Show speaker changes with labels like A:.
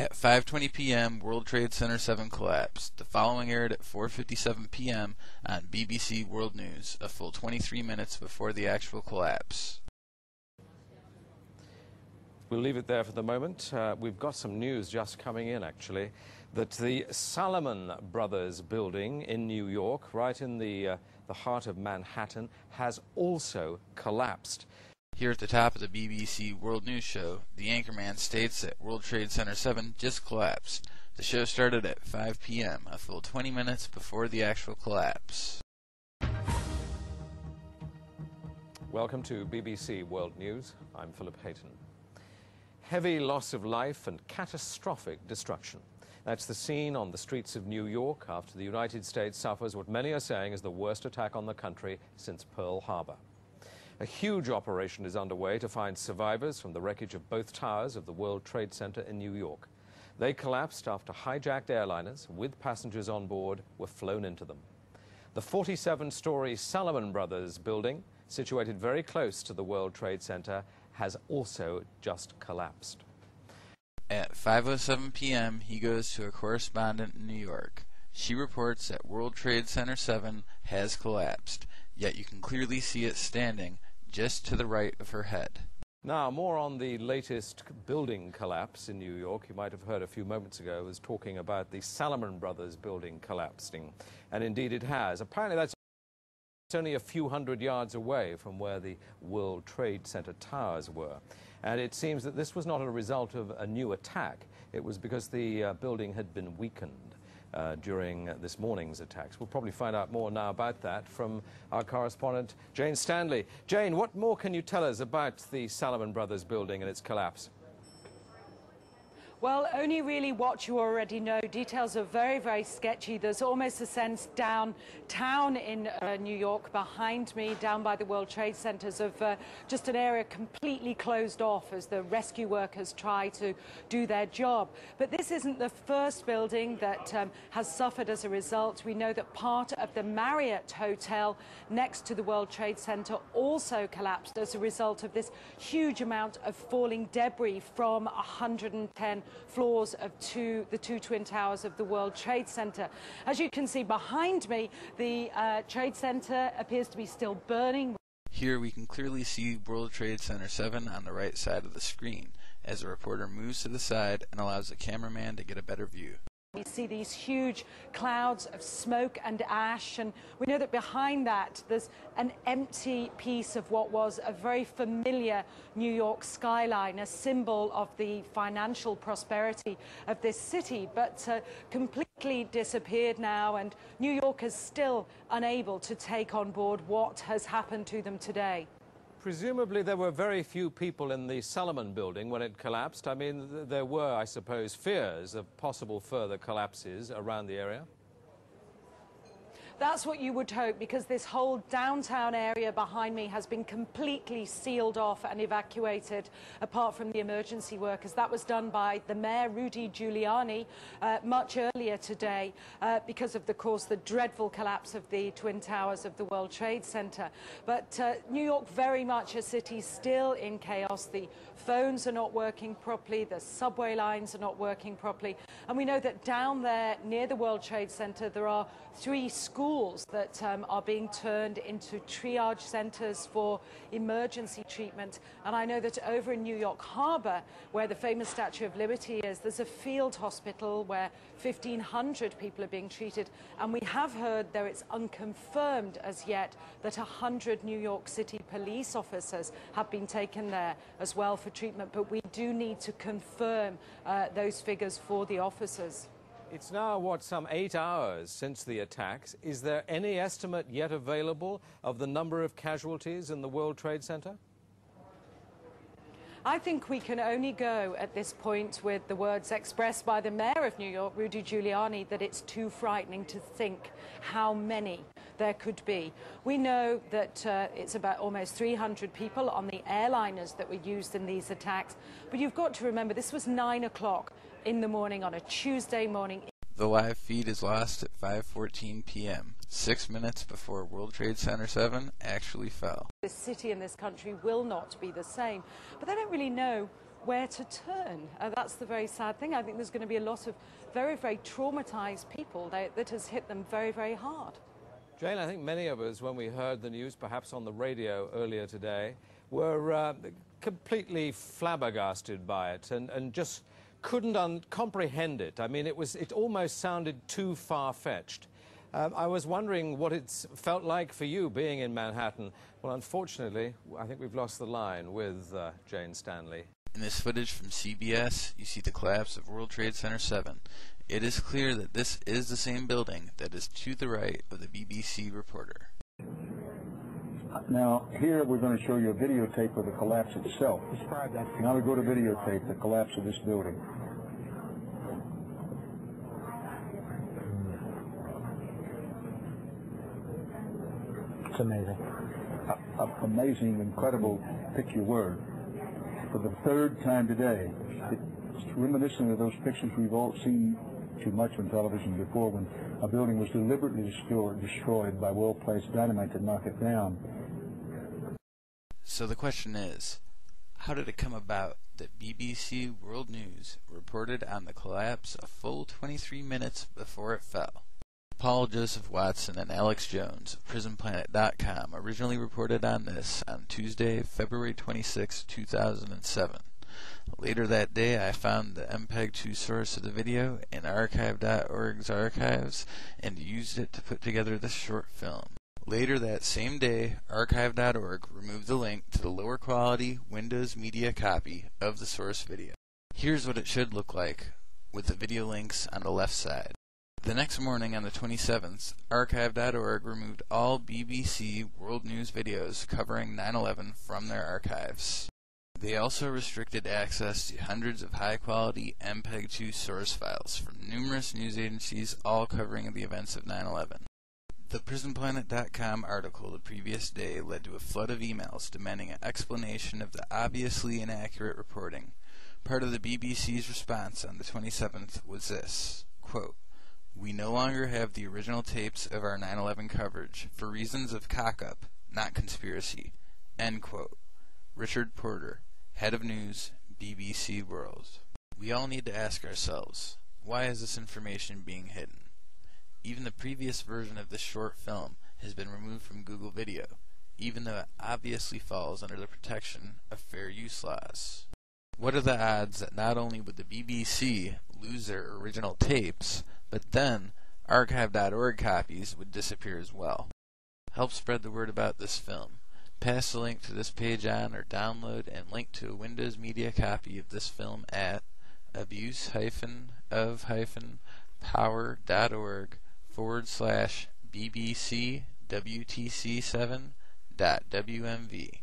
A: At 5:20 p.m., World Trade Center 7 collapsed. The following aired at 4:57 p.m. on BBC World News, a full 23 minutes before the actual collapse.
B: We'll leave it there for the moment. We've got some news just coming in, actually, that the Salomon Brothers building in New York, right in the heart of Manhattan, has also collapsed.
A: Here at the top of the BBC World News show, the anchorman states that World Trade Center 7 just collapsed. The show started at 5 p.m., a full 20 minutes before the actual collapse.
B: Welcome to BBC World News. I'm Philip Hayton. Heavy loss of life and catastrophic destruction. That's the scene on the streets of New York after the United States suffers what many are saying is the worst attack on the country since Pearl Harbor. A huge operation is underway to find survivors from the wreckage of both towers of the World Trade Center in New York. They collapsed after hijacked airliners with passengers on board were flown into them. The 47-story Salomon Brothers building, situated very close to the World Trade Center, has also just collapsed.
A: At 5:07 p.m., he goes to a correspondent in New York. She reports that World Trade Center 7 has collapsed, yet you can clearly see it standing just to the right of her head.
B: Now, more on the latest building collapse in New York. You might have heard a few moments ago I was talking about the Salomon Brothers building collapsing, and indeed it has. Apparently that's only a few hundred yards away from where the World Trade Center towers were. And it seems that this was not a result of a new attack. It was because the building had been weakened during this morning's attacks. We'll probably find out more now about that from our correspondent, Jane Stanley. Jane, what more can you tell us about the Salomon Brothers building and its collapse?
C: Well, only really what you already know. Details are very, very sketchy. There's almost a sense downtown in New York behind me, down by the World Trade Centers, of just an area completely closed off as the rescue workers try to do their job. But this isn't the first building that has suffered as a result. We know that part of the Marriott Hotel next to the World Trade Center also collapsed as a result of this huge amount of falling debris from 110 floors of the two twin towers of the World Trade Center. As you can see behind me, the Trade Center appears to be still burning.
A: Here we can clearly see World Trade Center 7 on the right side of the screen, as the reporter moves to the side and allows the cameraman to get a better view.
C: We see these huge clouds of smoke and ash, and we know that behind that there's an empty piece of what was a very familiar New York skyline, a symbol of the financial prosperity of this city, but completely disappeared now, and New York is still unable to take on board what has happened to them today.
B: Presumably there were very few people in the Salomon building when it collapsed. I mean, there were, I suppose, fears of possible further collapses around the area.
C: That's what you would hope, because this whole downtown area behind me has been completely sealed off and evacuated, apart from the emergency workers. That was done by the mayor, Rudy Giuliani, much earlier today because of, course, the dreadful collapse of the Twin Towers of the World Trade Center. But New York, very much a city still in chaos. The phones are not working properly, the subway lines are not working properly. And we know that down there near the World Trade Center there are 3 schools that are being turned into triage centers for emergency treatment. And I know that over in New York Harbor, where the famous Statue of Liberty is, there's a field hospital where 1,500 people are being treated. And we have heard, though it's unconfirmed as yet, that 100 New York City police officers have been taken there as well for treatment. But we do need to confirm those figures for the officers.
B: It's now, what, some 8 hours since the attacks. Is there any estimate yet available of the number of casualties in the World Trade Center?
C: I think we can only go at this point with the words expressed by the mayor of New York, Rudy Giuliani, that it's too frightening to think how many there could be. We know that it's about almost 300 people on the airliners that were used in these attacks. But you've got to remember, this was 9 o'clock in the morning on a Tuesday morning.
A: The live feed is lost at 5:14 p.m., 6 minutes before World Trade Center 7 actually fell.
C: This city and this country will not be the same. But they don't really know where to turn. That's the very sad thing. I think there's going to be a lot of very, very traumatized people that has hit them very, very hard.
B: Jane, I think many of us, when we heard the news, perhaps on the radio earlier today, were completely flabbergasted by it and just couldn't comprehend it. I mean, it almost sounded too far-fetched. I was wondering what it's felt like for you being in Manhattan. Well, unfortunately, I think we've lost the line with Jane Stanley.
A: In this footage from CBS, you see the collapse of World Trade Center 7. It is clear that this is the same building that is to the right of the BBC reporter.
D: Now, here we're going to show you a videotape of the collapse itself.
E: Describe that.
D: Now we go to videotape, the collapse of this building.
E: It's amazing.
D: Amazing, incredible, pick your word. For the third time today, it's reminiscent of those pictures we've all seen too much on television before, when a building was deliberately destroyed by well-placed dynamite to knock it down.
A: So the question is, how did it come about that BBC World News reported on the collapse a full 23 minutes before it fell? Paul Joseph Watson and Alex Jones of PrisonPlanet.com originally reported on this on Tuesday, February 26, 2007. Later that day, I found the MPEG-2 source of the video in archive.org's archives and used it to put together this short film. Later that same day, archive.org removed the link to the lower quality Windows Media copy of the source video. Here's what it should look like with the video links on the left side. The next morning, on the 27th, archive.org removed all BBC World News videos covering 9/11 from their archives. They also restricted access to hundreds of high-quality MPEG-2 source files from numerous news agencies, all covering the events of 9/11. The PrisonPlanet.com article the previous day led to a flood of emails demanding an explanation of the obviously inaccurate reporting. Part of the BBC's response on the 27th was this, quote, "We no longer have the original tapes of our 9/11 coverage for reasons of cock-up, not conspiracy." End quote. Richard Porter, Head of News, BBC World. We all need to ask ourselves, why is this information being hidden? Even the previous version of this short film has been removed from Google Video, even though it obviously falls under the protection of fair use laws. What are the odds that not only would the BBC lose their original tapes, but then archive.org copies would disappear as well? Help spread the word about this film. Pass the link to this page on, or download and link to a Windows Media copy of this film at abuse-of-power.org/BBC WTC7.WMV.